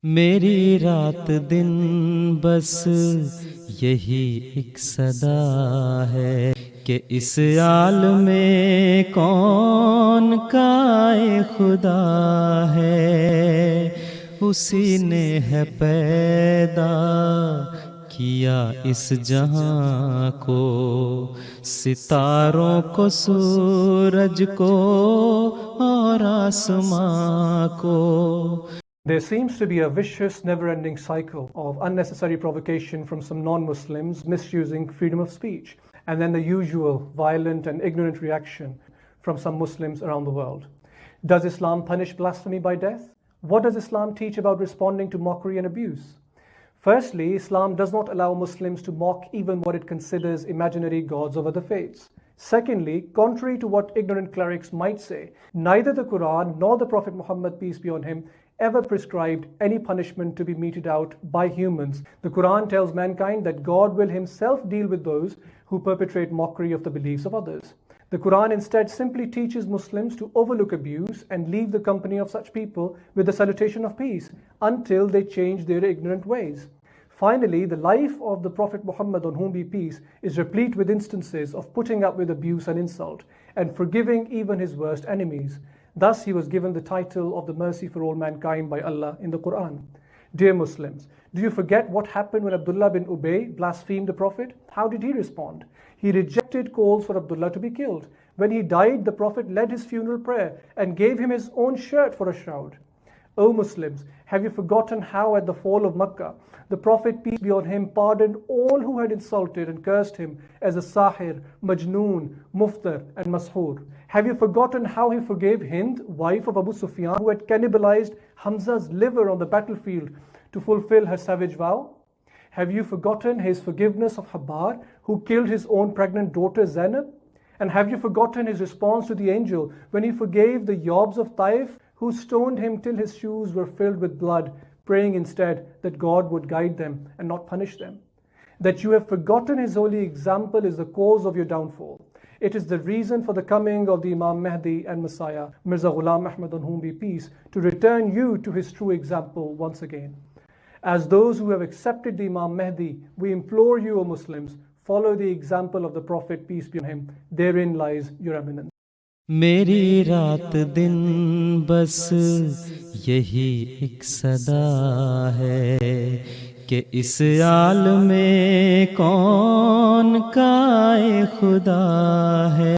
मेरी रात दिन बस यही एक सदा है कि इस आलम में कौन काए खुदा है। उसी ने है पैदा किया इस जहां को, सितारों को, सूरज को और आसमां को। There seems to be a vicious, never-ending cycle of unnecessary provocation from some non-Muslims misusing freedom of speech, and then the usual violent and ignorant reaction from some Muslims around the world. Does Islam punish blasphemy by death? What does Islam teach about responding to mockery and abuse? Firstly, Islam does not allow Muslims to mock even what it considers imaginary gods of other faiths. Secondly, contrary to what ignorant clerics might say, neither the Quran nor the Prophet Muhammad, peace be on him, ever prescribed any punishment to be meted out by humans. The Quran tells mankind that God will himself deal with those who perpetrate mockery of the beliefs of others. The Quran instead simply teaches Muslims to overlook abuse and leave the company of such people with the salutation of peace until they change their ignorant ways. Finally, the life of the Prophet Muhammad, on whom be peace, is replete with instances of putting up with abuse and insult and forgiving even his worst enemies. Thus, he was given the title of the mercy for all mankind by Allah in the Quran. Dear Muslims, do you forget what happened when Abdullah bin Ubay blasphemed the Prophet? How did he respond? He rejected calls for Abdullah to be killed. When he died, the Prophet led his funeral prayer and gave him his own shirt for a shroud. O Muslims, have you forgotten how at the fall of Makkah, the Prophet, peace be on him, pardoned all who had insulted and cursed him as a sahir, majnoon, muftar and mashur? Have you forgotten how he forgave Hind, wife of Abu Sufyan, who had cannibalized Hamza's liver on the battlefield to fulfill her savage vow? Have you forgotten his forgiveness of Habar, who killed his own pregnant daughter Zainab? And have you forgotten his response to the angel when he forgave the Yobs of Taif, who stoned him till his shoes were filled with blood, praying instead that God would guide them and not punish them? That you have forgotten his holy example is the cause of your downfall. It is the reason for the coming of the Imam Mahdi and Messiah, Mirza Ghulam, Ahmad, on whom be peace, to return you to his true example once again. As those who have accepted the Imam Mahdi, we implore you, O Muslims, follow the example of the Prophet, peace be on him. Therein lies your eminence. मेरी रात दिन बस यही एक सदा है कि इस आलम में कौन काए खुदा है।